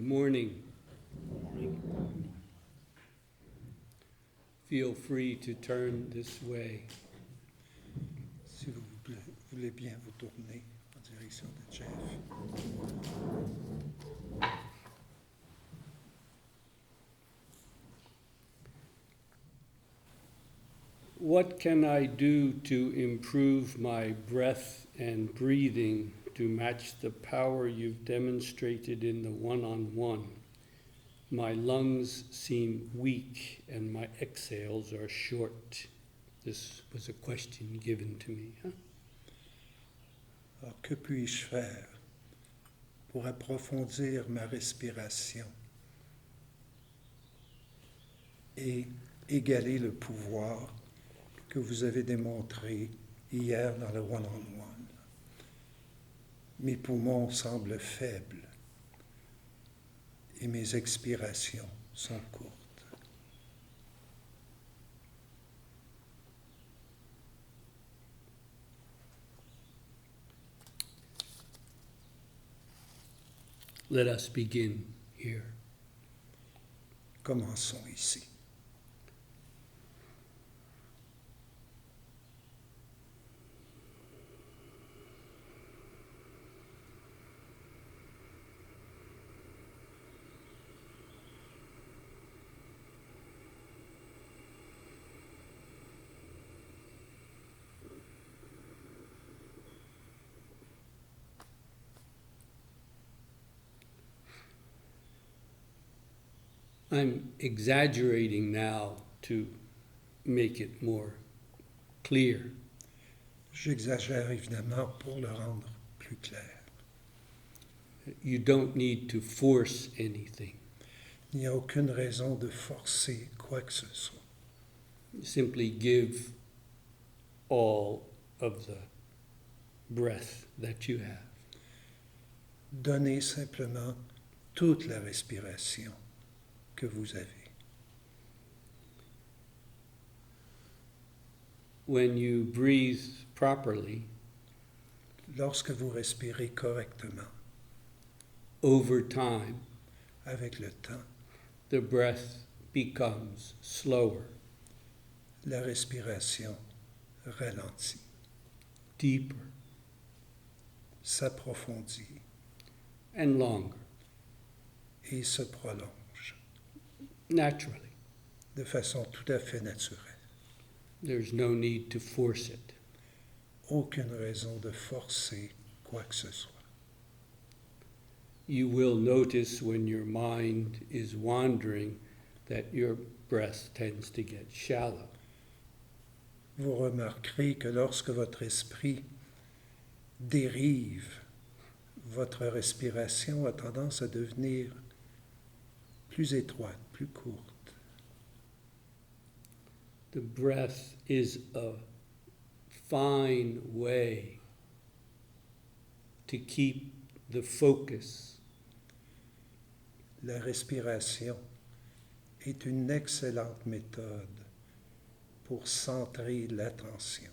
morning. Feel free to turn this way. Si vous voulez bien vous tourner en direction de Jeff. What can I do to improve my breath and breathing to match the power you've demonstrated in the one-on-one? My lungs seem weak and my exhales are short. This was a question given to me. Alors, que puis-je faire pour approfondir ma respiration et égaler le pouvoir que vous avez démontré hier dans le one-on-one? Mes poumons semblent faibles et mes expirations sont courtes. Let us begin here. Commençons ici. I'm exaggerating now to make it more clear. J'exagère évidemment pour le rendre plus clair. You don't need to force anything. Il n'y a aucune raison de forcer quoi que ce soit. Simply give all of the breath that you have. Donnez simplement toute la respiration que vous avez. When you breathe properly, Lorsque vous respirez correctement, over time, avec le temps, the breath becomes slower, la respiration ralentit, deeper, s'approfondit and longer, et se prolonge naturally. de façon tout à fait naturelle. There's no need to force it. Aucune raison de forcer quoi que ce soit. You will notice when your mind is wandering that your breath tends to get shallow. Vous remarquerez que lorsque votre esprit dérive, votre respiration a tendance à devenir plus étroite, plus courte. The breath is a fine way to keep the focus. La respiration est une excellente méthode pour centrer l'attention.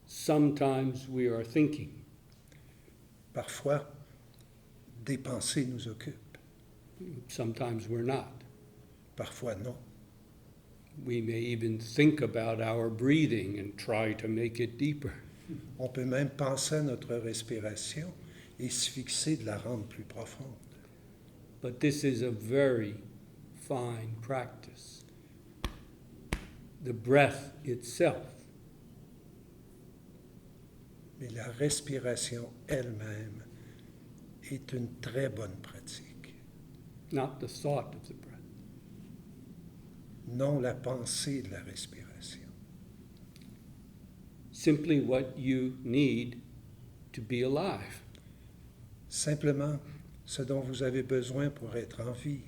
Sometimes we are thinking. Parfois, des pensées nous occupent, Sometimes we're not. parfois non. We may even think about our breathing and try to make it deeper. On peut même penser à notre respiration et se fixer de la rendre plus profonde. But this is a very fine practice. The breath itself Mais la respiration elle-même est une très bonne pratique. not the thought of the breath. Non la pensée de la respiration. Simply what you need to be alive. Simplement ce dont vous avez besoin pour être en vie.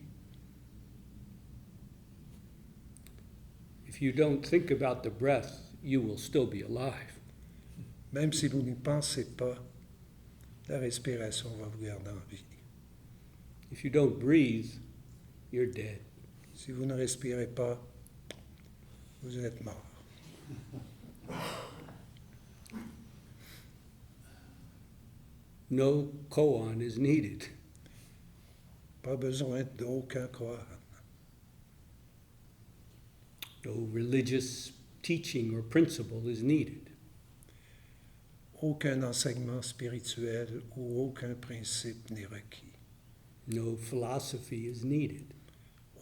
If you don't think about the breath, you will still be alive. Même si vous n'y pensez pas, la respiration va vous garder en vie. If you don't breathe, you're dead. Si vous ne respirez pas, vous êtes mort. no koan is needed. Pas besoin d'aucun koan. No religious teaching or principle is needed. Aucun enseignement spirituel ou aucun principe n'est requis. No philosophy is needed.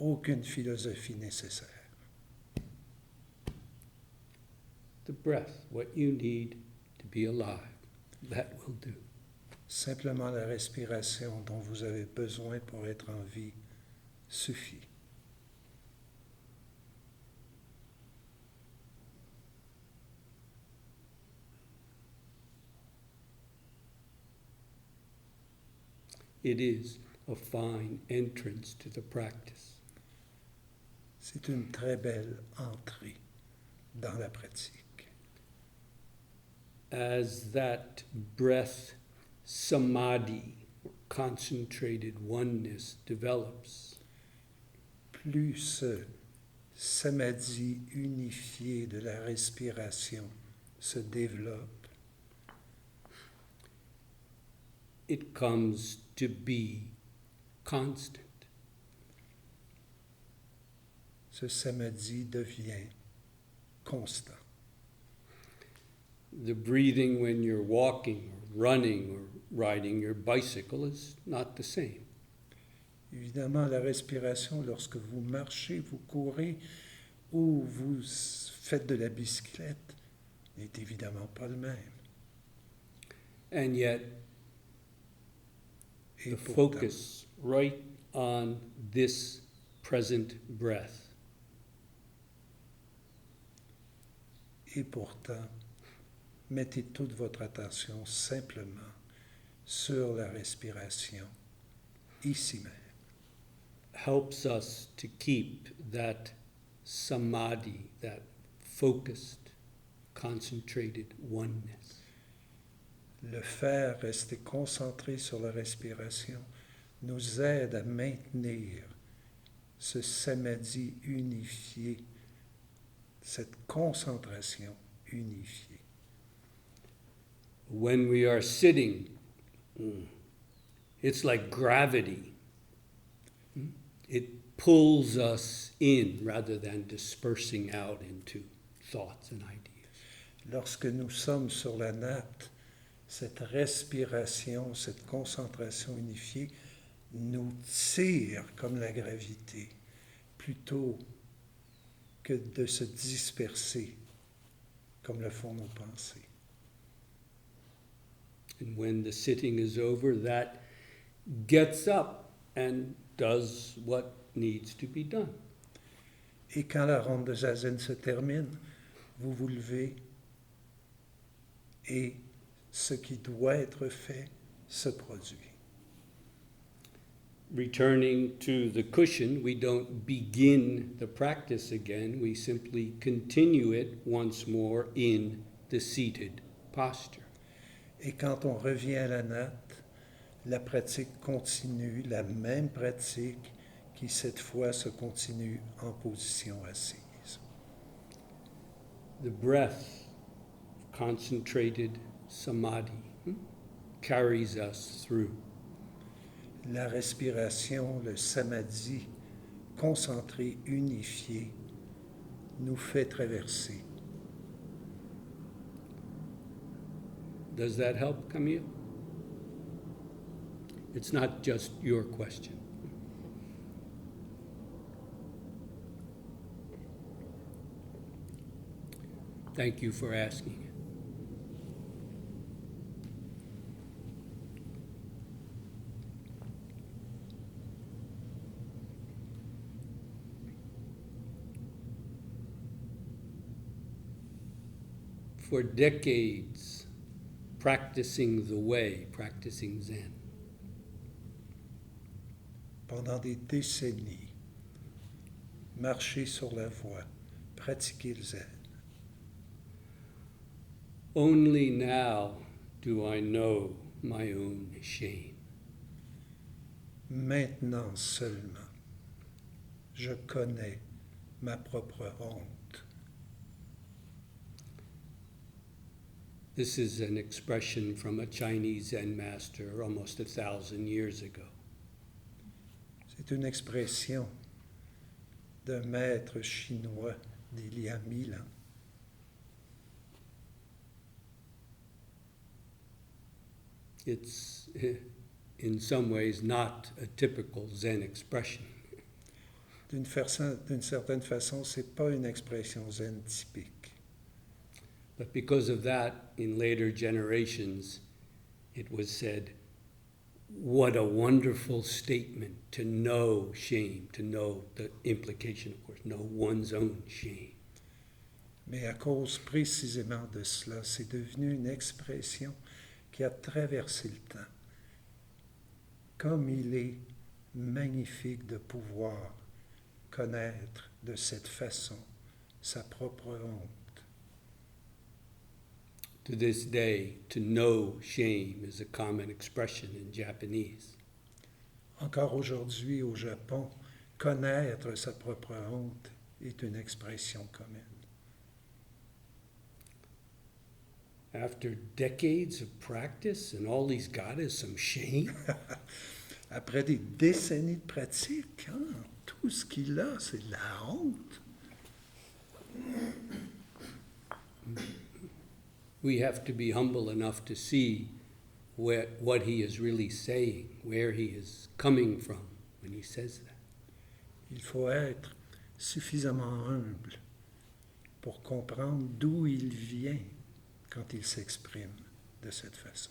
Aucune philosophie nécessaire. The breath, what you need to be alive, that will do. Simplement la respiration dont vous avez besoin pour être en vie suffit. It is a fine entrance to the practice. C'est une très belle entrée dans la pratique. As that breath samadhi, concentrated oneness, develops, Plus ce samadhi unifié de la respiration se développe, it comes to be constant. ce samadhi devient constant. The breathing when you're walking or running or riding your bicycle is not the same. Évidemment, la respiration, lorsque vous marchez, vous courez ou vous faites de la bicyclette, n'est évidemment pas le même. And yet, Et the pourtant, focus right on this present breath mettez toute votre attention simplement sur la respiration, ici même. helps us to keep that samadhi, that focused, concentrated oneness. Le faire rester concentré sur la respiration nous aide à maintenir ce samadhi unifié, cette concentration unifiée. When we are sitting, it's like gravity. It pulls us in rather than dispersing out into thoughts and ideas. Lorsque nous sommes sur la natte, cette respiration, cette concentration unifiée nous tire comme la gravité, plutôt que de se disperser comme le font nos pensées. And when the sitting is over, that gets up and does what needs to be done. Et quand la ronde de zazen se termine, vous vous levez et ce qui doit être fait se produit. Returning to the cushion, we don't begin the practice again, we simply continue it once more in the seated posture. Et quand on revient à la natte, la pratique continue, la même pratique qui cette fois se continue en position assise. The breath, concentrated samadhi, carries us through. La respiration, le samadhi, concentré, unifié, nous fait traverser. Does that help, Camille? It's not just your question. Thank you for asking. For decades, practicing the way, practicing Zen, Pendant des décennies, marcher sur la voie, pratiquer le zen. only now do I know my own shame. Maintenant seulement, je connais ma propre honte. This is an expression from a Chinese Zen master almost 1,000 years ago. C'est une expression d'un maître chinois d'il y a 1000 ans. It's, in some ways, not a typical Zen expression. D'une certaine façon, ce n'est pas une expression zen typique. But because of that, in later generations, it was said, what a wonderful statement to know shame, to know the implication, of course, know one's own shame. Mais à cause précisément de cela, c'est devenu une expression qui a traversé le temps. Comme il est magnifique de pouvoir connaître de cette façon sa propre honte. To this day, to know shame is a common expression in Japanese. Encore aujourd'hui, au Japon, connaître sa propre honte est une expression commune. After decades of practice and all he's got is some shame, Après des décennies de pratique, tout ce qu'il a, c'est de la honte. we have to be humble enough to see what he is really saying, where he is coming from when he says that. Il faut être suffisamment humble pour comprendre d'où il vient quand il s'exprime de cette façon.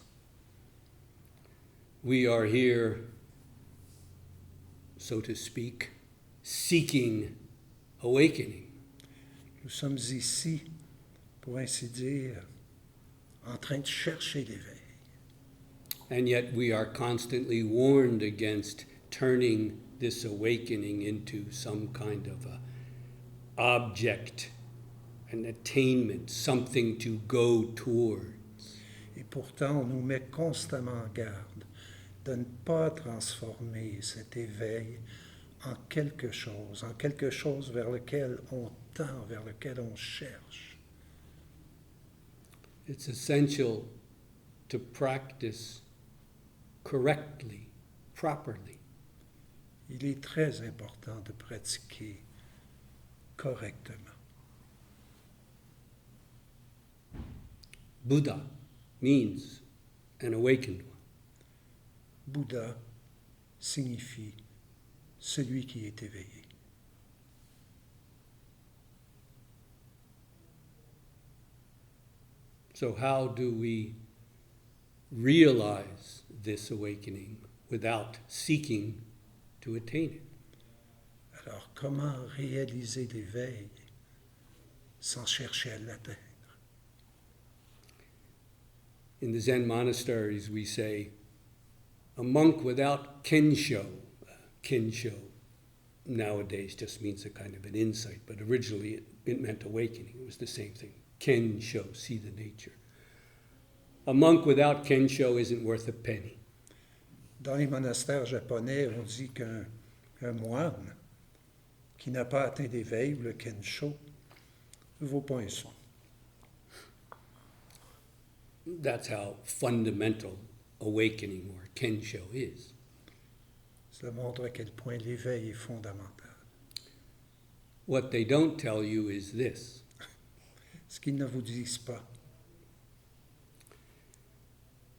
We are here, so to speak, seeking awakening. Nous sommes ici, pour ainsi dire, en train de chercher l'éveil. And yet we are constantly warned against turning this awakening into some kind of a object, an attainment, something to go towards. Et pourtant, on nous met constamment en garde de ne pas transformer cet éveil en quelque chose vers lequel on tend, vers lequel on cherche. It's essential to practice correctly, properly. Il est très important de pratiquer correctement. Buddha means an awakened one. Bouddha signifie celui qui est éveillé. So how do we realize this awakening without seeking to attain it? Alors, comment réaliser l'éveil sans chercher à l'atteindre? In the Zen monasteries, we say, a monk without kensho. Kensho nowadays just means a kind of an insight, but originally it meant awakening. It was the same thing. Kensho, see the nature. A monk without kensho isn't worth a penny. Dans les monastères japonais, on dit qu'un moine qui n'a pas atteint d'éveil, le kensho, ne vaut pas un son. That's how fundamental awakening or kensho is. Cela montre à quel point l'éveil est fondamental. What they don't tell you is this. Ce qu'ils ne vous disent pas,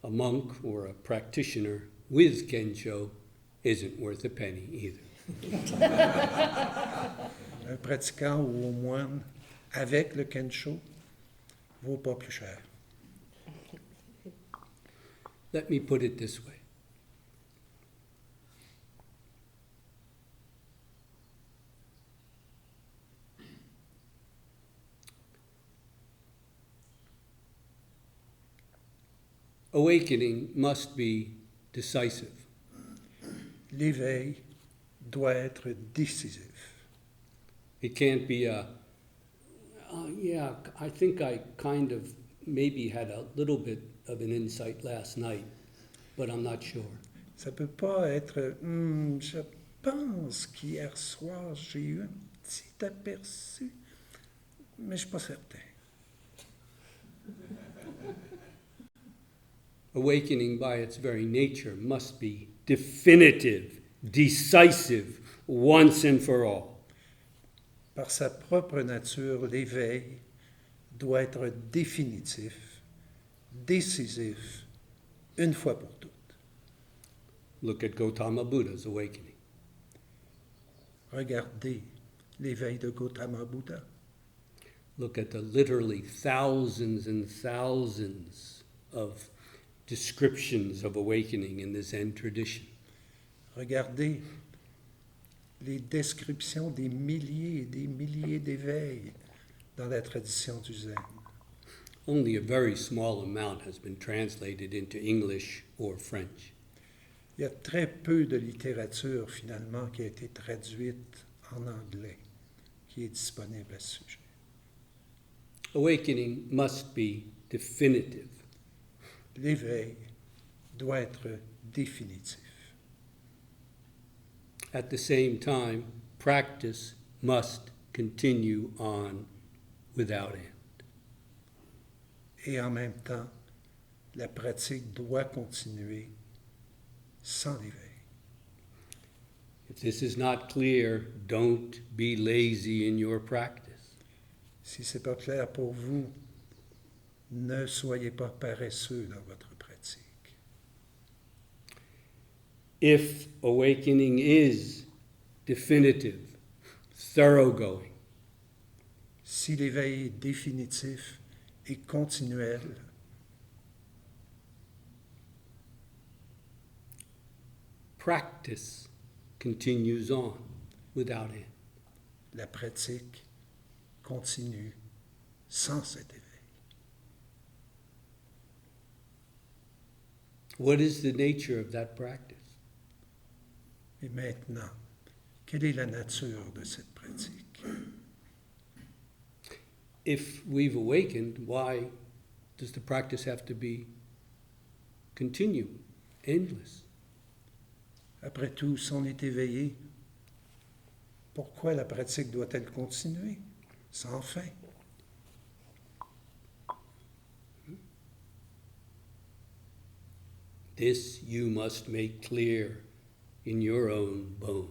A monk or a practitioner with kensho isn't worth a penny either. un pratiquant ou un moine avec le kensho ne vaut pas plus cher. Let me put it this way. Awakening must be decisive. L'éveil doit être décisif. It can't be yeah, I think I kind of maybe had a little bit of an insight last night, but I'm not sure. Ça ne peut pas être je pense qu'hier soir j'ai eu un petit aperçu, mais je ne suis pas certain. Awakening by its very nature must be definitive, decisive, once and for all. Par sa propre nature, l'éveil doit être définitif, décisif, une fois pour toutes. Look at Gautama Buddha's awakening. Regardez l'éveil de Gautama Buddha. Look at the literally thousands and thousands of descriptions of awakening in the Zen tradition. Regardez les descriptions des milliers et des milliers d'éveils dans la tradition du Zen. Only a very small amount has been translated into English or French. Il y a très peu de littérature finalement qui a été traduite en anglais, qui est disponible à ce sujet. Awakening must be definitive. L'éveil doit être définitif. At the same time, practice must continue on without end. Et en même temps, la pratique doit continuer sans l'éveil. If this is not clear, don't be lazy in your practice. Si ce n'est pas clair pour vous, ne soyez pas paresseux dans votre pratique. If awakening is definitive, thoroughgoing, Si l'éveil est définitif et continuel, practice continues on without end. la pratique continue sans cet éveil. What is the nature of that practice? Et maintenant, quelle est la nature de cette pratique? If we've awakened, why does the practice have to be continue, endless? Après tout, si on est éveillé, pourquoi la pratique doit-elle continuer sans fin? This you must make clear in your own bones.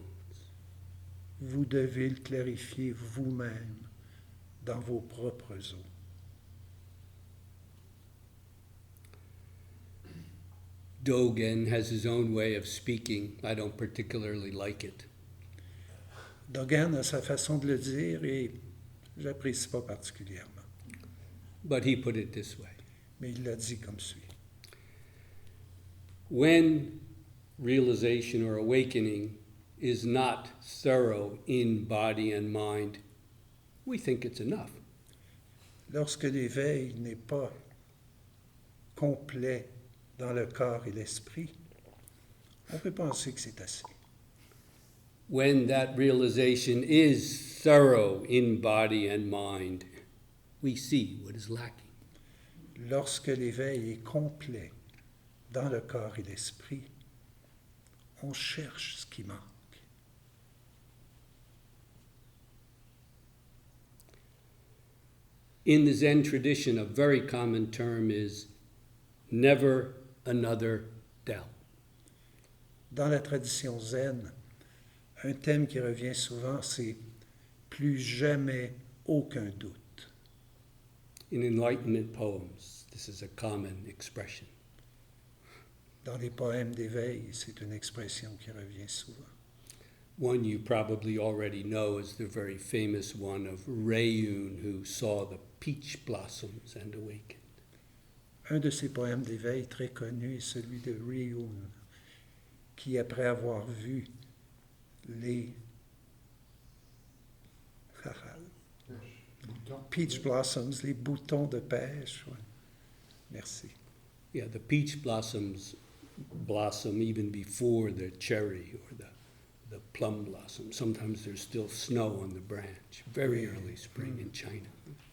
Vous devez le clarifier vous-même dans vos propres eaux. Dogen has his own way of speaking. I don't particularly like it. Dogen a sa façon de le dire et je n'apprécie pas particulièrement. But he put it this way. Mais il l'a dit comme suit. When realization or awakening is not thorough in body and mind, we think it's enough. Lorsque l'éveil n'est pas complet dans le corps et l'esprit, on peut penser que c'est assez. When that realization is thorough in body and mind, we see what is lacking. Lorsque l'éveil est complet dans le corps et l'esprit, on cherche ce qui manque. In the Zen tradition, a very common term is never another doubt. Dans la tradition zen, un thème qui revient souvent, c'est plus jamais aucun doute. In Enlightenment poems, this is a common expression. Dans les poèmes d'éveil, c'est une expression qui revient souvent. One you probably already know is the very famous one of Rayun, who saw the peach blossoms and awakened. Un de ces poèmes d'éveil très connu est celui de Ryun, qui, après avoir vu les peach blossoms, les boutons de pêche. Ouais. Merci. Yeah, the peach blossoms blossom even before the cherry or the plum blossom. Sometimes there's still snow on the branch. Very early spring in China.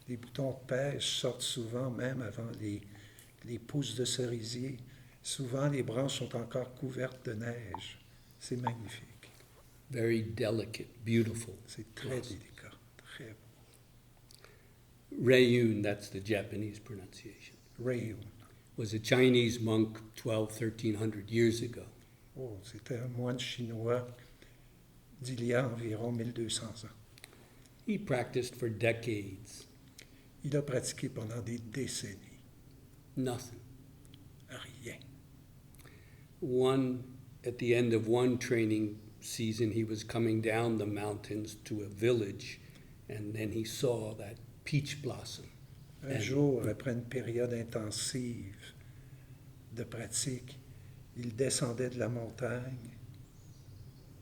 Les boutons de pêche sortent souvent même avant les pousses de cerisier. Souvent, les branches sont encore couvertes de neige. C'est magnifique. Very delicate, beautiful. C'est très délicat, très beau. Rayun, that's the Japanese pronunciation. Ryun. was a Chinese monk 1,1300 years ago. Oh, c'était un moine chinois d'il y a environ 1200 ans. He practiced for decades. Il a pratiqué pendant des décennies. Nothing. Rien. At the end of one training season, he was coming down the mountains to a village, and then he saw that peach blossom. Un jour, après une période intensive de pratique, il descendait de la montagne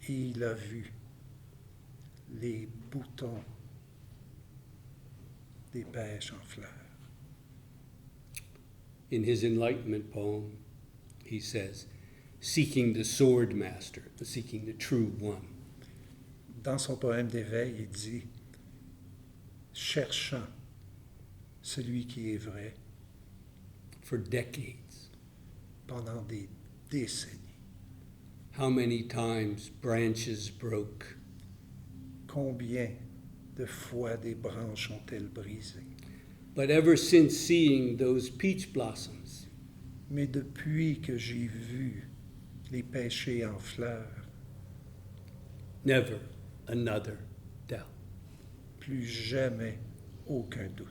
et il a vu les boutons des pêches en fleurs. In his enlightenment poem, he says, seeking the sword master, seeking the true one. Dans son poème d'éveil, il dit « Cherchant celui qui est vrai For decades. pendant des décennies. How many times branches broke, Combien de fois des branches ont-elles brisé? but ever since seeing those peach blossoms, Mais depuis que j'ai vu les pêchers en fleurs, never another doubt. plus jamais aucun doute.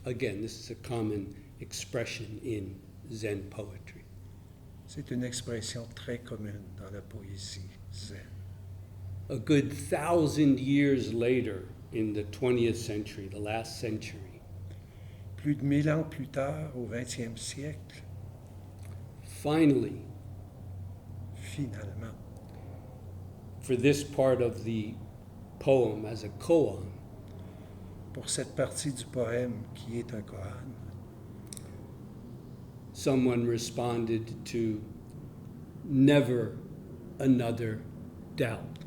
Again, this is a common expression in Zen poetry. C'est une expression très commune dans la poésie zen. A good 1,000 years later, in the 20th century, the last century, Plus de 1000 ans plus tard, au 20e siècle, finally, finalement, for this part of the poem as a koan, pour cette partie du poème qui est un koan, someone responded to never another doubt.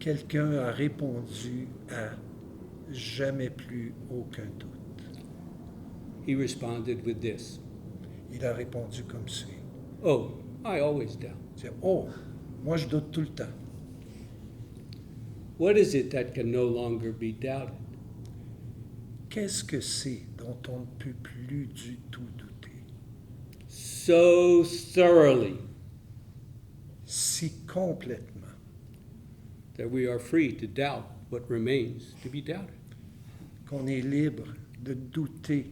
quelqu'un a répondu à jamais plus aucun doute. He responded with this, Il a répondu comme suit. oh, I always doubt. Il dit, oh, moi je doute tout le temps. What is it that can no longer be doubted? Qu'est-ce que c'est dont on ne peut plus du tout douter? So thoroughly Si complètement that we are free to doubt what remains to be doubted. qu'on est libre de douter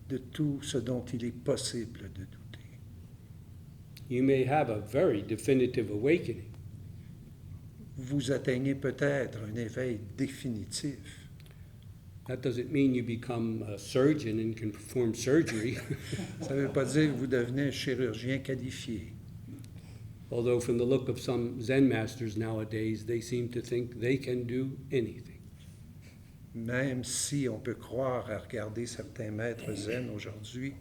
de tout ce dont il est possible de douter. You may have a very definitive awakening, Vous atteignez peut-être un éveil définitif. that doesn't mean you become a surgeon and can perform surgery. Ça ne veut pas dire que vous devenez un chirurgien qualifié. Although from the look of some Zen masters nowadays, they seem to think they can do anything. Même si on peut croire à regarder certains maîtres zen aujourd'hui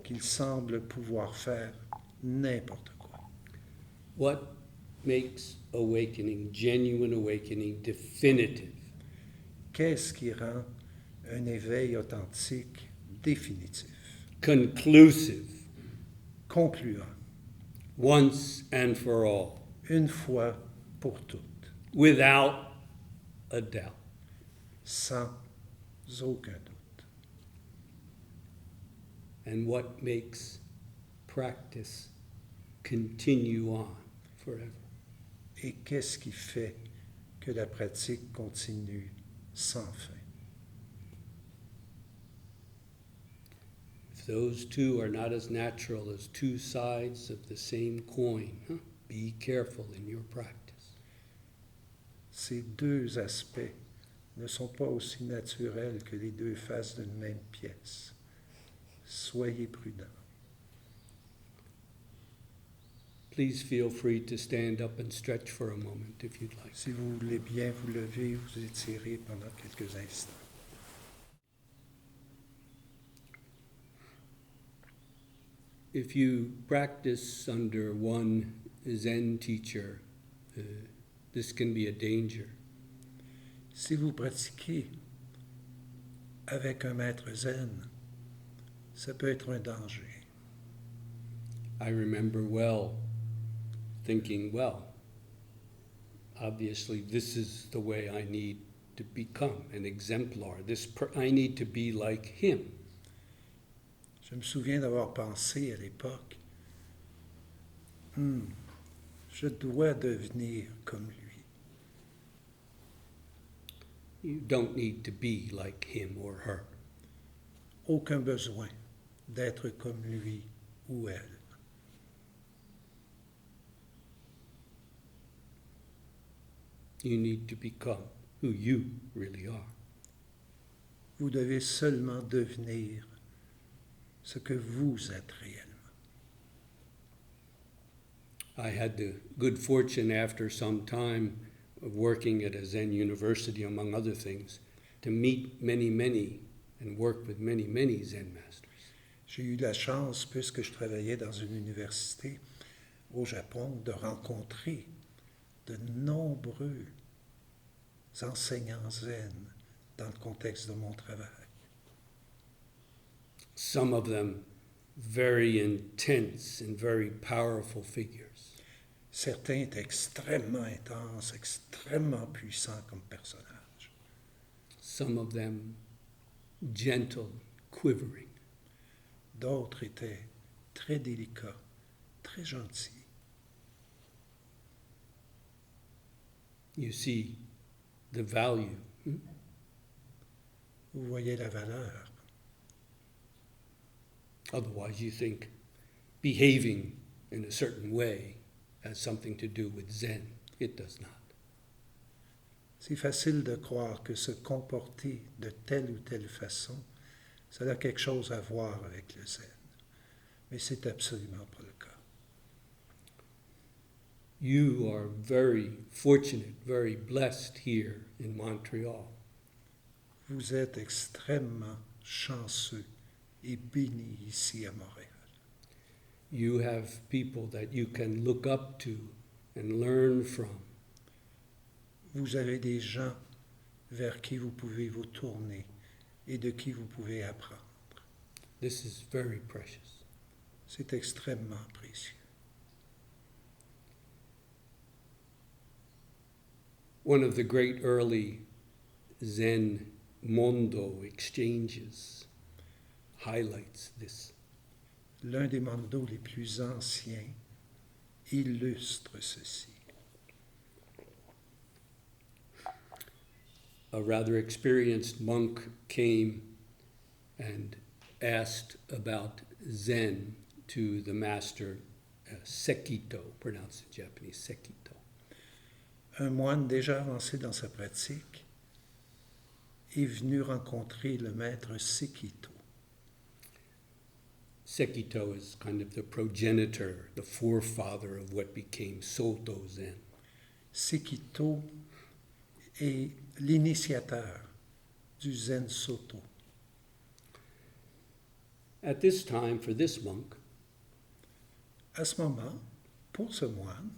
qu'ils semblent pouvoir faire n'importe quoi. What makes awakening, genuine awakening, definitive? Qu'est-ce qui rend un éveil authentique définitif, Conclusive, concluant, once and for all, une fois pour toutes, without a doubt. sans aucun doute? And what makes practice continue on forever? Et qu'est-ce qui fait que la pratique continue sans fin? If those two are not as natural as two sides of the same coin, be careful in your practice. Ces deux aspects ne sont pas aussi naturels que les deux faces d'une même pièce. Soyez prudents. Please feel free to stand up and stretch for a moment if you'd like. Si vous voulez bien vous lever, vous étirer pendant quelques instants. If you practice under one Zen teacher, this can be a danger. Si vous pratiquez avec un maître zen, ça peut être un danger. I remember well thinking, well, obviously this is the way I need to become an exemplar. I need to be like him. Je me souviens d'avoir pensé à l'époque, je dois devenir comme lui. You don't need to be like him or her. Aucun besoin d'être comme lui ou elle. You need to become who you really are. Vous devez seulement devenir ce que vous êtes réellement. I had the good fortune after some time of working at a Zen university, among other things, to meet many, and work with many Zen masters. J'ai eu la chance, puisque je travaillais dans une université au Japon, de rencontrer de nombreux enseignants zen dans le contexte de mon travail. Some of them very intense and very powerful figures. Certains étaient extrêmement intenses, extrêmement puissants comme personnages. Some of them gentle, quivering. D'autres étaient très délicats, très gentils. You see the value. Vous voyez la valeur. Otherwise, you think behaving in a certain way has something to do with Zen. It does not. C'est facile de croire que se comporter de telle ou telle façon, ça a quelque chose à voir avec le zen. Mais c'est absolument pas le cas. You are very fortunate, very blessed here in Montreal. Vous êtes extrêmement chanceux et bénis ici à Montréal. You have people that you can look up to and learn from. Vous avez des gens vers qui vous pouvez vous tourner et de qui vous pouvez apprendre. This is very precious. C'est extrêmement précieux. One of the great early Zen Mondo exchanges highlights this. L'un des mondos les plus anciens illustre ceci. A rather experienced monk came and asked about Zen to the master Sekito, pronounced in Japanese Sekito. Un moine déjà avancé dans sa pratique est venu rencontrer le maître Sekito. Sekito is kind of the progenitor, the forefather of what became Soto Zen. Sekito est l'initiateur du Zen Soto. At this time, for this monk, À ce moment, pour ce moine,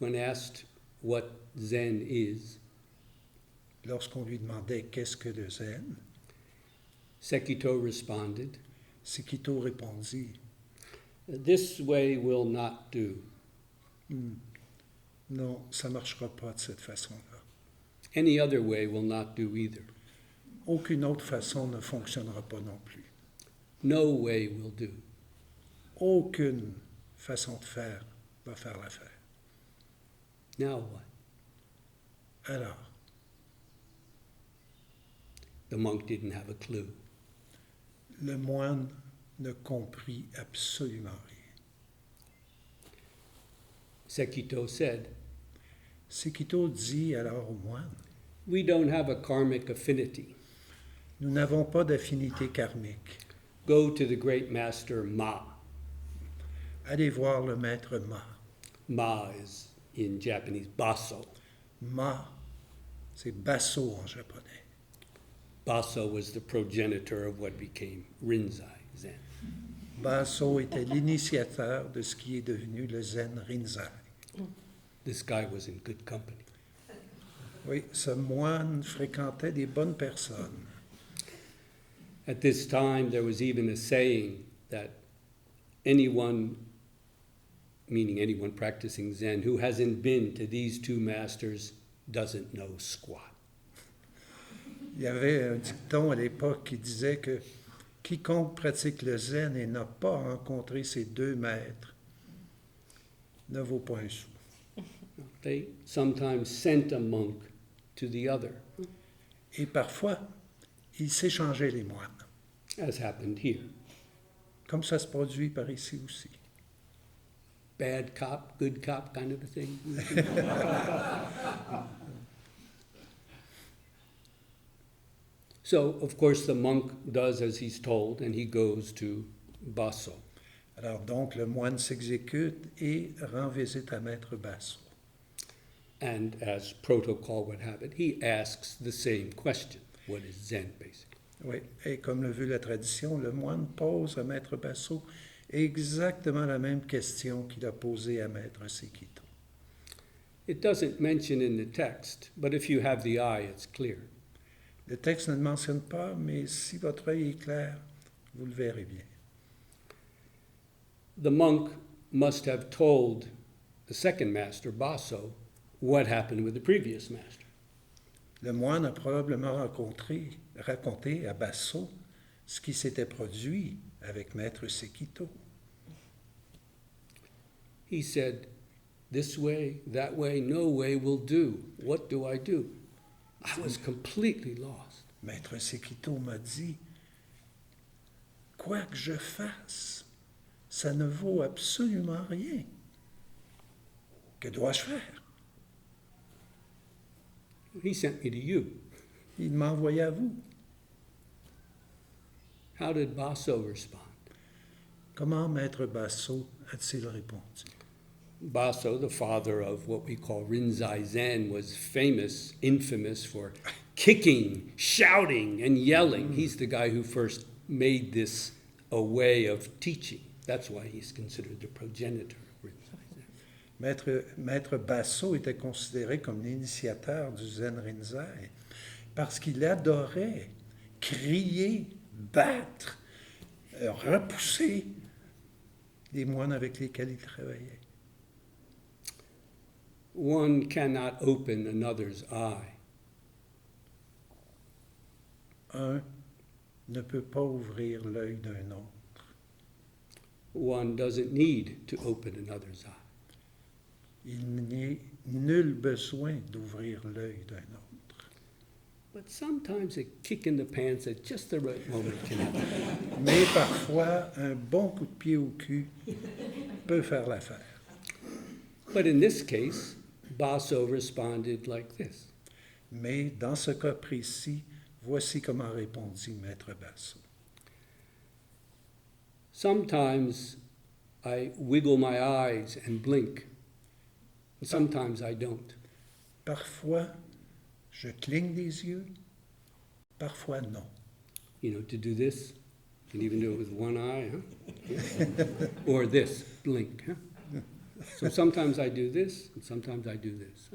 when asked what Zen is, lorsqu'on lui demandait qu'est-ce que le Zen, Sekito responded, Sekito répondit, "This way will not do. non, ça ne marchera pas de cette façon-là. Any other way will not do either. Aucune autre façon ne fonctionnera pas non plus. No way will do." Aucune façon de faire va faire l'affaire. Now what? Alors, The monk didn't have a clue. le moine ne comprit absolument rien. Sekito said, Sekito dit alors au moine, "We don't have a karmic affinity. nous n'avons pas d'affinité karmique. Go to the great master Ma." Allez voir le maître Ma. Ma is in Japanese basso. Ma, c'est basso en japonais. Basso was the progenitor of what became Rinzai Zen. Basso était l'initiateur de ce qui est devenu le Zen Rinzai. This guy was in good company. Oui, ce moine fréquentait des bonnes personnes. At this time, there was even a saying that anyone, meaning anyone practicing Zen, who hasn't been to these two masters doesn't know squat. Il y avait un dicton à l'époque qui disait que Quiconque pratique le zen et n'a pas rencontré ses deux maîtres ne vaut pas un sou. They sometimes sent a monk to the other, Et parfois, ils s'échangeaient les moines, as happened here. comme ça se produit par ici aussi. Bad cop, good cop kind of a thing. So, of course, the monk does as he's told, and he goes to Basso. Alors donc, le moine s'exécute et rend visite à Maître Basso. And as protocol would have it, he asks the same question. What is Zen, basically? Oui, et comme le veut la tradition, le moine pose à Maître Basso exactement la même question qu'il a posée à Maître Sekito. It doesn't mention in the text, but if you have the eye, it's clear. Le texte ne le mentionne pas, mais si votre œil est clair, vous le verrez bien. The monk must have told the second master, Basso, what happened with the previous master. Le moine a probablement raconté à Basso ce qui s'était produit avec Maître Sekito. He said, this way, that way, no way will do. What do I do? I was completely lost. Maître Sekito m'a dit, quoi que je fasse, ça ne vaut absolument rien. Que dois-je faire? He sent me to you. Il m'a envoyé à vous. How did Basso respond? Comment Maître Basso a-t-il répondu? Basso, the father of what we call Rinzai Zen, was infamous for kicking, shouting, and yelling. He's the guy who first made this a way of teaching. That's why he's considered the progenitor of Rinzai Zen. Maître Basso était considéré comme l'initiateur du Zen Rinzai parce qu'il adorait crier, battre, repousser les moines avec lesquels il travaillait. One cannot open another's eye. Un ne peut pas ouvrir l'œil d'un autre. One doesn't need to open another's eye. Il n'est nul besoin d'ouvrir l'œil d'un autre. But sometimes a kick in the pants at just the right moment can happen. Mais parfois, un bon coup de pied au cul peut faire l'affaire. But in this case, Basso responded like this. Mais dans ce cas précis, voici comment répondit Maître Basso. Sometimes I wiggle my eyes and blink. Sometimes I don't. Parfois, je cligne des yeux, parfois non. You know, to do this, you can even do it with one eye, huh? Or this, blink, huh? So sometimes I do this, and sometimes I do this.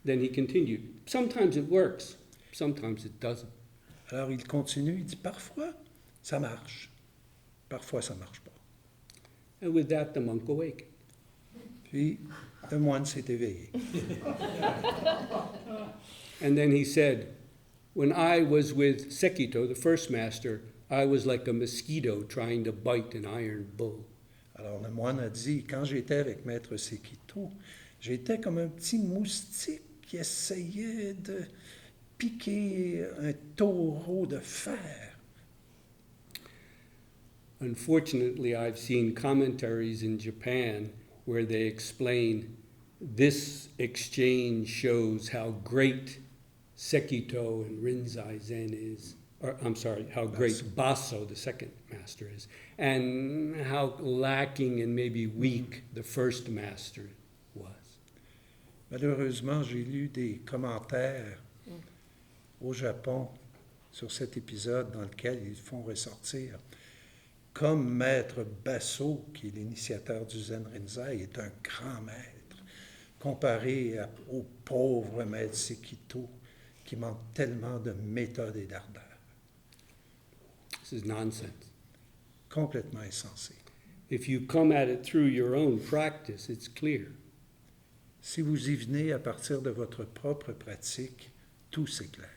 Then he continued, sometimes it works, sometimes it doesn't. Alors il continue, il dit parfois ça marche, parfois ça marche pas. And with that, the monk awakened. Puis le moine s'est éveillé. And then he said, when I was with Sekito, the first master, I was like a mosquito trying to bite an iron bull. Alors le moine a dit, quand j'étais avec Maître Sekito, j'étais comme un petit moustique qui essayait de piquer un taureau de fer. Unfortunately, I've seen commentaries in Japan where they explain this exchange shows how great Sekito and Rinzai Zen is, or I'm sorry, how great Basso, the second master, is, and how lacking and maybe weak the first master was. Malheureusement, j'ai lu des commentaires au Japon sur cet épisode dans lequel ils font ressortir comme Maître Basso, qui est l'initiateur du Zen Rinzai, est un grand maître, comparé au pauvre Maître Sekito, qui manque tellement de méthode et d'ardeur. This is nonsense. Complètement insensé. If you come at it through your own practice, it's clear. Si vous y venez à partir de votre propre pratique, tout s'éclaire.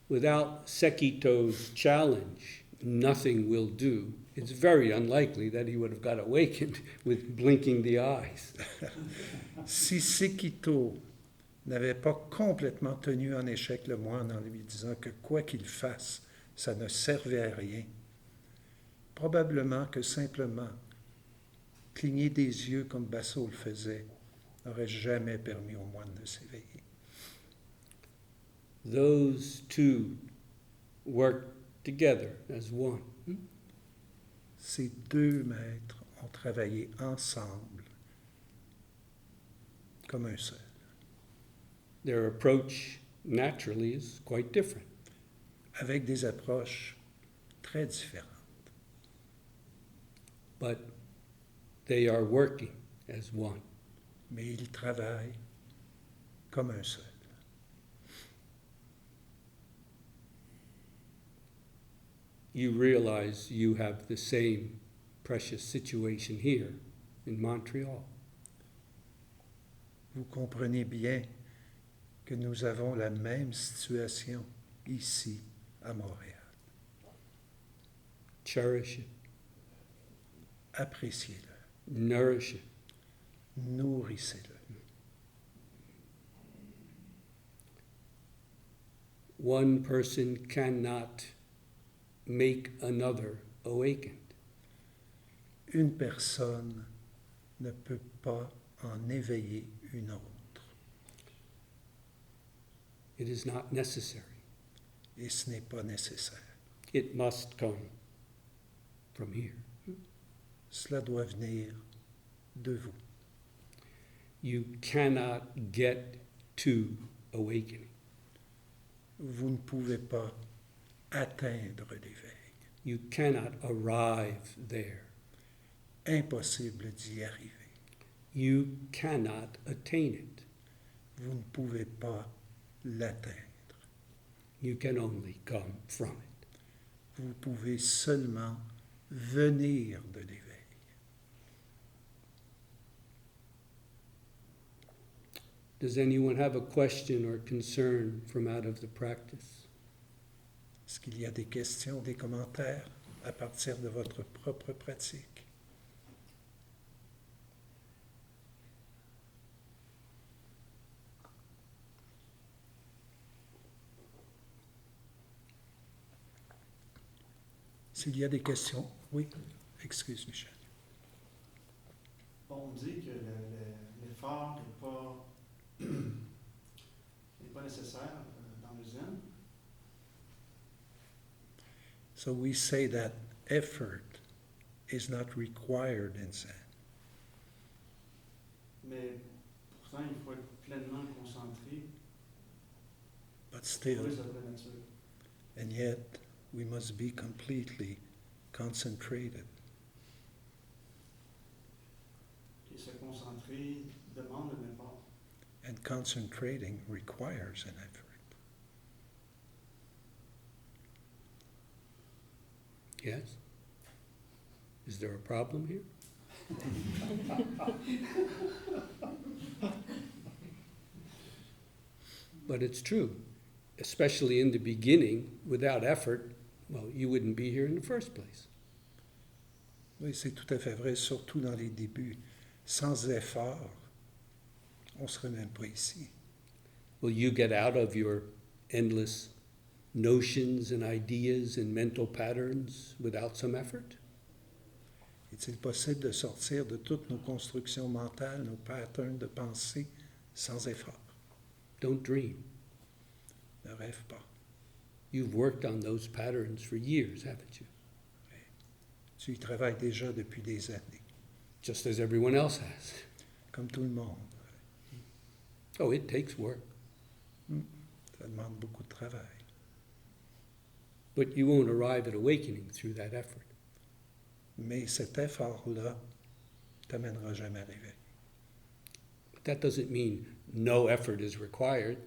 without Sekito's challenge, nothing will do. It's very unlikely that he would have got awakened with blinking the eyes. Si Sekito n'avait pas complètement tenu en échec le moine en lui disant que quoi qu'il fasse, ça ne servait à rien, probablement que simplement cligner des yeux comme Basso le faisait n'aurait jamais permis au moine de s'éveiller. Those two work together as one. Ces deux maîtres ont travaillé ensemble comme un seul. Their approach naturally is quite different. Avec des approches très différentes. But they are working as one. Mais ils travaillent comme un seul. You realize you have the same precious situation here in Montreal. Vous comprenez bien que nous avons la même situation ici à Montréal. Cherish it, Appréciez-le, nourish it. nourrissez-le. One person cannot make another awakened. Une personne ne peut pas en éveiller une autre. It is not necessary. Et ce n'est pas nécessaire. It must come from here. Cela doit venir de vous. You cannot get to awakening. Vous ne pouvez pas atteindre l'éveil. You cannot arrive there. Impossible d'y arriver. You cannot attain it. Vous ne pouvez pas l'atteindre. You can only come from it. Vous pouvez seulement venir de l'éveil. Does anyone have a question or concern from out of the practice? Est-ce qu'il y a des questions, des commentaires à partir de votre propre pratique? S'il y a des questions, oui, excuse Michel. On dit que l'effort n'est pas nécessaire dans le zen. So we say that effort is not required in Zen. Mais pourtant, il faut être pleinement concentré But pour still, les œuvres de nature. and yet we must be completely concentrated. Et se concentrer demande un effort. And concentrating requires an effort. Yes? Is there a problem here? But it's true, especially in the beginning, without effort, well, you wouldn't be here in the first place. Oui, c'est tout à fait vrai, surtout dans les débuts. Sans effort, on ne serait même pas ici. Will you get out of your endless notions and ideas and mental patterns without some effort? Est-il possible de sortir de toutes nos constructions mentales, nos patterns de pensée, sans effort? Don't dream. Ne rêve pas. You've worked on those patterns for years, haven't you? Tu y travailles déjà depuis des années, Just as everyone else has. comme tout le monde. Oh, it takes work. Ça demande beaucoup de travail. But you won't arrive at awakening through that effort. Mais cet effort-là ne t'amènera jamais à l'éveil. But that doesn't mean no effort is required.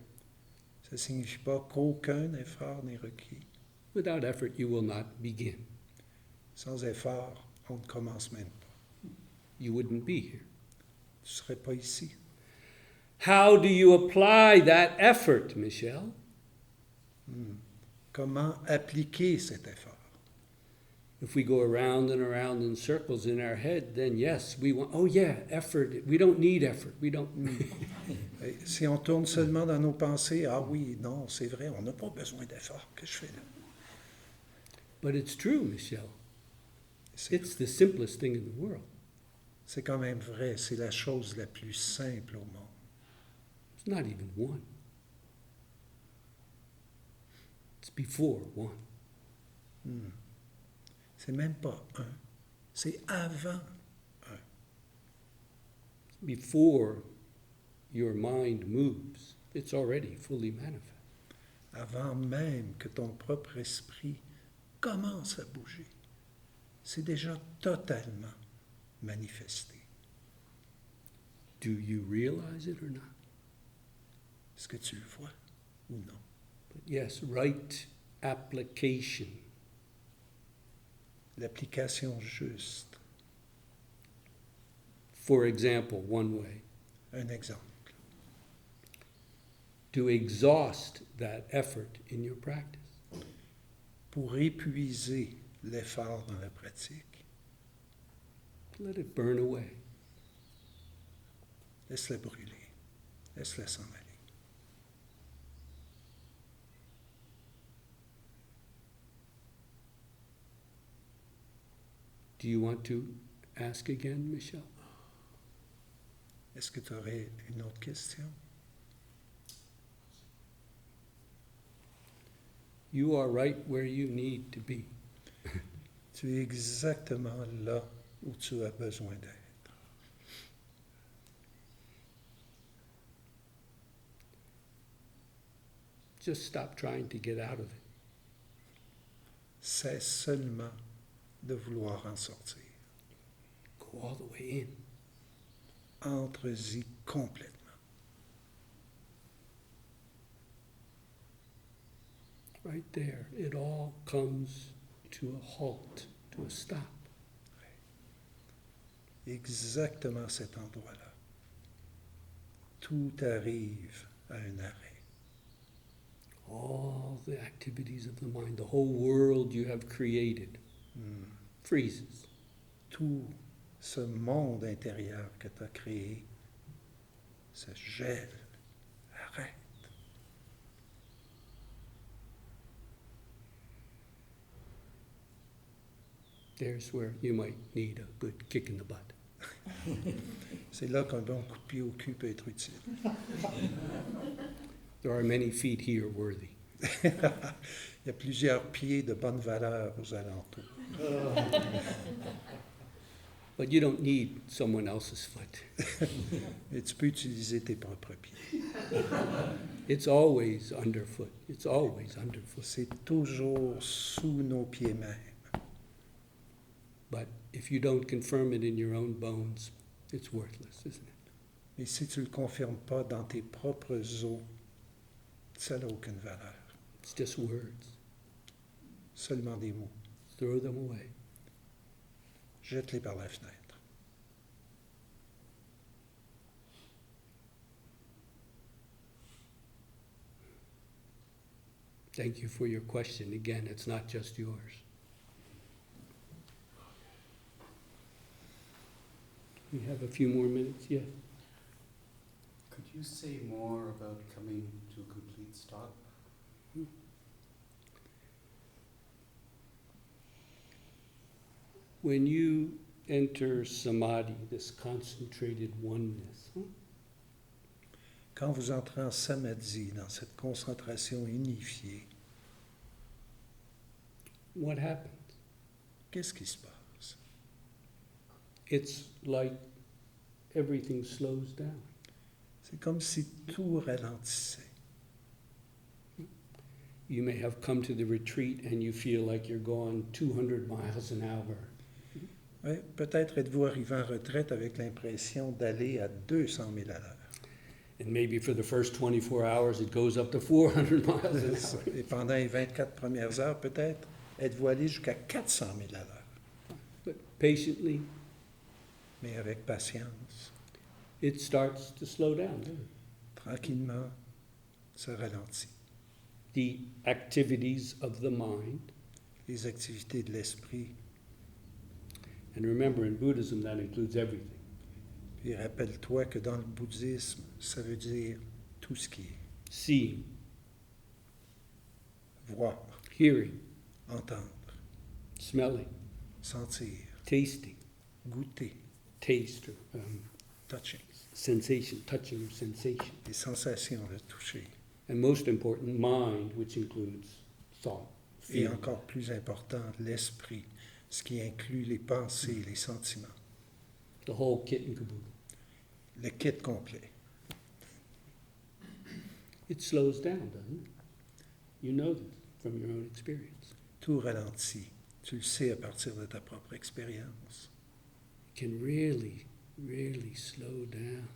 Ça ne signifie pas qu'aucun effort n'est requis. Without effort, you will not begin. Sans effort, on ne commence même pas. You wouldn't be here. Tu ne serais pas ici. How do you apply that effort, Michel? Comment appliquer cet effort? If we go around and around in circles in our head, then yes, we want, oh yeah, effort. We don't need effort. We don't need. Et si on tourne seulement dans nos pensées, ah oui, non, c'est vrai, on n'a pas besoin d'effort. Que je fais là? But it's true, Michelle. C'est It's the simplest thing in the world. c'est quand même vrai, c'est la chose la plus simple au monde. It's not even one. It's before one. Hmm. C'est même pas un, c'est avant un. Before your mind moves, it's already fully manifest. Avant même que ton propre esprit commence à bouger. C'est déjà totalement manifesté. Do you realize it or not? Est-ce que tu le vois ou non? But yes, right application. L'application juste. For example, one way, Un exemple. to exhaust that effort in your practice. Pour épuiser l'effort dans la pratique, Let it burn away. laisse-la brûler. Laisse-la s'en aller. Do you want to ask again, Michelle? Est-ce que tu aurais une autre question? You are right where you need to be. Tu es exactement là où tu as besoin d'être. Just stop trying to get out of it. Cesse seulement de vouloir en sortir. Go all the way in. Entre-y complètement. Right there. It all comes to a halt, to a stop. Exactement à cet endroit-là. Tout arrive à un arrêt. All the activities of the mind, the whole world you have created, freezes. Tout ce monde intérieur que tu as créé se gèle, arrête. There's where you might need a good kick in the butt. C'est là qu'un bon coup de pied au cul peut être utile. There are many feet here worthy. Il y a plusieurs pieds de bonne valeur aux alentours. But you don't need someone else's foot. Mais tu peux utiliser tes propres pieds. It's always underfoot. It's always underfoot. C'est toujours sous nos pieds mêmes. But if you don't confirm it in your own bones, it's worthless, isn't it? Mais si tu ne le confirmes pas dans tes propres os, ça n'a aucune valeur. It's just words. Seulement des mots. Throw them away. Jette-les par la fenêtre. Thank you for your question. Again, it's not just yours. We have a few more minutes. Yes. Could you say more about coming to a complete stop? When you enter samadhi, this concentrated oneness, Quand vous entrez en samadhi, dans cette concentration unifiée, what happens? qu'est-ce qui se passe? It's like everything slows down. C'est comme si tout ralentissait. You may have come to the retreat and you feel like you're going 200 miles an hour. Oui, peut-être êtes-vous arrivé en retraite avec l'impression d'aller à 200 000 à l'heure. And maybe for the first 24 hours it goes up to 400 miles an hour. Et pendant les 24 premières heures, peut-être, êtes-vous allé jusqu'à 400 000 à l'heure. But patiently, Mais avec patience, it starts to slow down. Doesn't it? tranquillement, ça ralentit. the activities of the mind. les activités de l'esprit. And remember, in Buddhism, that includes everything. Puis rappelle-toi que dans le bouddhisme, ça veut dire tout ce qui est Seeing, voir, hearing, entendre, smelling, sentir, tasting, goûter, taste, touching, sensation, touching or sensation. les sensations de toucher. And most important, mind, which includes thought, Et feeling. encore plus important, l'esprit, ce qui inclut les pensées, les sentiments. The whole kit and caboodle. Le kit complet. It slows down, doesn't it? You know this from your own experience. Tout ralentit. Tu le sais à partir de ta propre expérience. It can really, really slow down.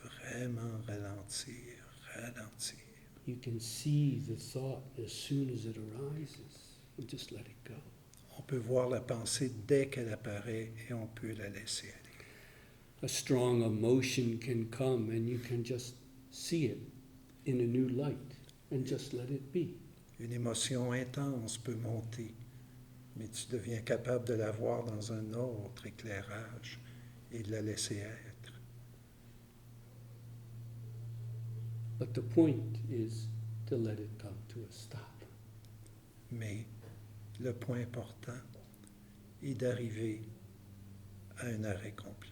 Vraiment ralentir, ralentir. You can see the thought as soon as it arises and just let it go. On peut voir la pensée dès qu'elle apparaît et on peut la laisser aller. A strong emotion can come and you can just see it in a new light and just let it be. Une émotion intense peut monter, mais tu deviens capable de la voir dans un autre éclairage et de la laisser être. But the point is to let it come to a stop. Mais le point important est d'arriver à un arrêt complet.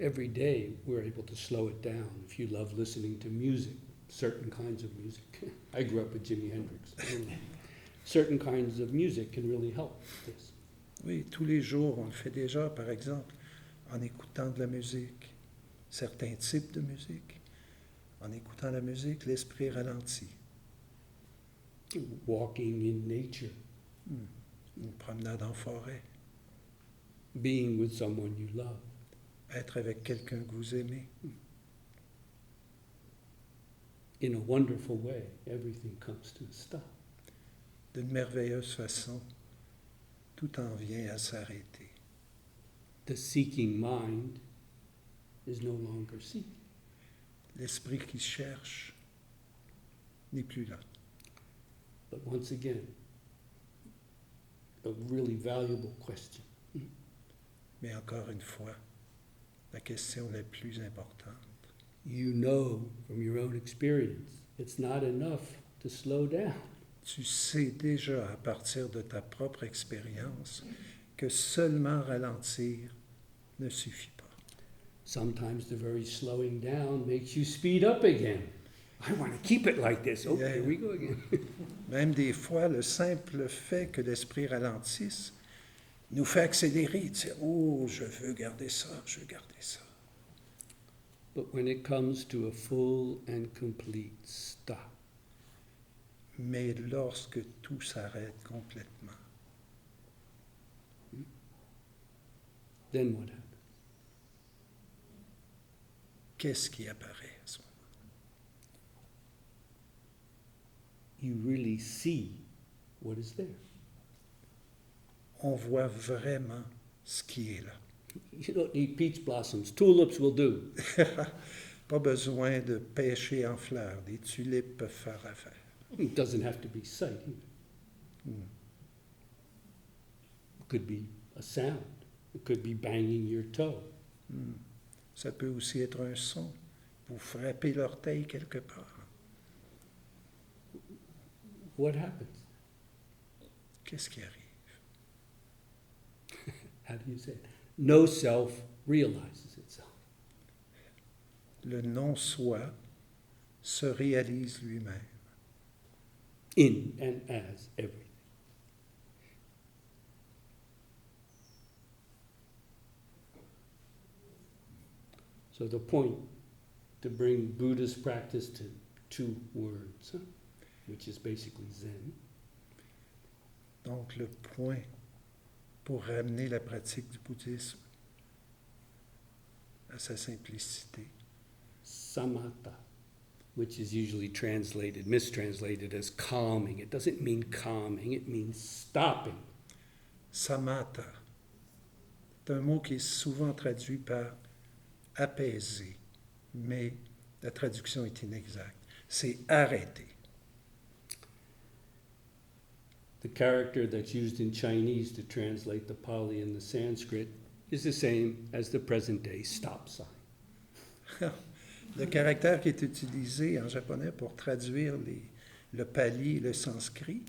Every day we're able to slow it down. If you love listening to music, certain kinds of music. I grew up with Jimi Hendrix. Certain kinds of music can really help this. Oui, tous les jours, on le fait déjà, par exemple, en écoutant de la musique, certains types de musique. En écoutant la musique, l'esprit ralentit. Walking in nature, Une promenade en forêt, being with someone you love. être avec quelqu'un que vous aimez. In a wonderful way, everything comes to a stop. D'une merveilleuse façon, tout en vient à s'arrêter. The seeking mind is no longer seeking. L'esprit qui cherche n'est plus là. But once again, a really valuable question. Mais encore une fois, la question la plus importante. You know from your own experience, it's not enough to slow down. Tu sais déjà à partir de ta propre expérience que seulement ralentir ne suffit pas. Sometimes the very slowing down makes you speed up again. I want to keep it like this. Oh, Yeah. here we go again. Même des fois, le simple fait que l'esprit ralentisse nous fait accélérer, dire « Oh, je veux garder ça, je veux garder ça. » But when it comes to a full and complete stop, Mais lorsque tout s'arrête complètement, then what happens? qu'est-ce qui apparaît à ce moment? You really see what is there. On voit vraiment ce qui est là. You don't need peach blossoms. Tulips will do. Pas besoin de pêcher en fleurs, des tulipes peuvent faire affaire. It doesn't have to be sight either. It could be a sound. It could be banging your toe. Ça peut aussi être un son. Vous frappez l'orteil quelque part. What happens? Qu'est-ce qui arrive? How do you say it? No self realizes itself. Le non-soi se réalise lui-même. In and as everything. So the point to bring Buddhist practice to 2 words, which is basically Zen, Donc le point pour ramener la pratique du bouddhisme à sa simplicité, samatha, which is usually mistranslated as calming. It doesn't mean calming, it means stopping. samatha, c'est un mot qui est souvent traduit par apaiser, mais la traduction est inexacte. c'est arrêter. The character that's used in Chinese to translate the Pali and the Sanskrit is the same as the present-day stop sign. Le caractère qui est utilisé en japonais pour traduire le pali et le sanskrit,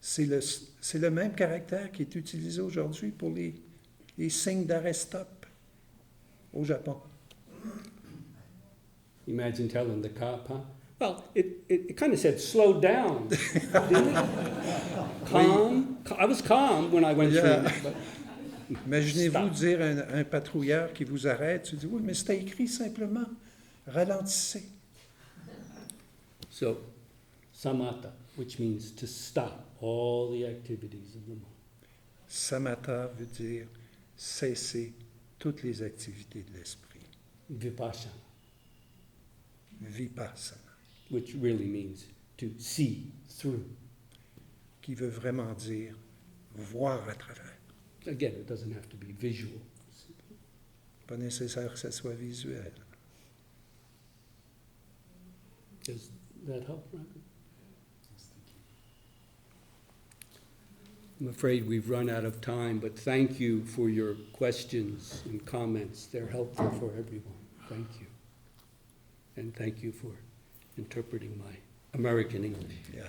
c'est le même caractère qui est utilisé aujourd'hui pour les signes d'arrêt-stop au Japon. Imagine telling the cop, huh? Well, it kind of said slow down, didn't it? Calm. I was calm when I went Yeah. through it, but Imaginez-vous Stop. dire à un patrouilleur qui vous arrête, tu dis, oui, mais c'était écrit simplement, ralentissez. so samatha, which means to stop all the activities of the mind. Samatha veut dire cesser toutes les activités de l'esprit. Vipassana, Vipassana, which really means to see through. qui veut vraiment dire voir à travers. Again, it doesn't have to be visual. Pas nécessaire que ça soit visuel. Does that help, Robert? Yes, thank you. I'm afraid we've run out of time, but thank you for your questions and comments. They're helpful for everyone. Thank you. And thank you for interpreting my American English. Yeah.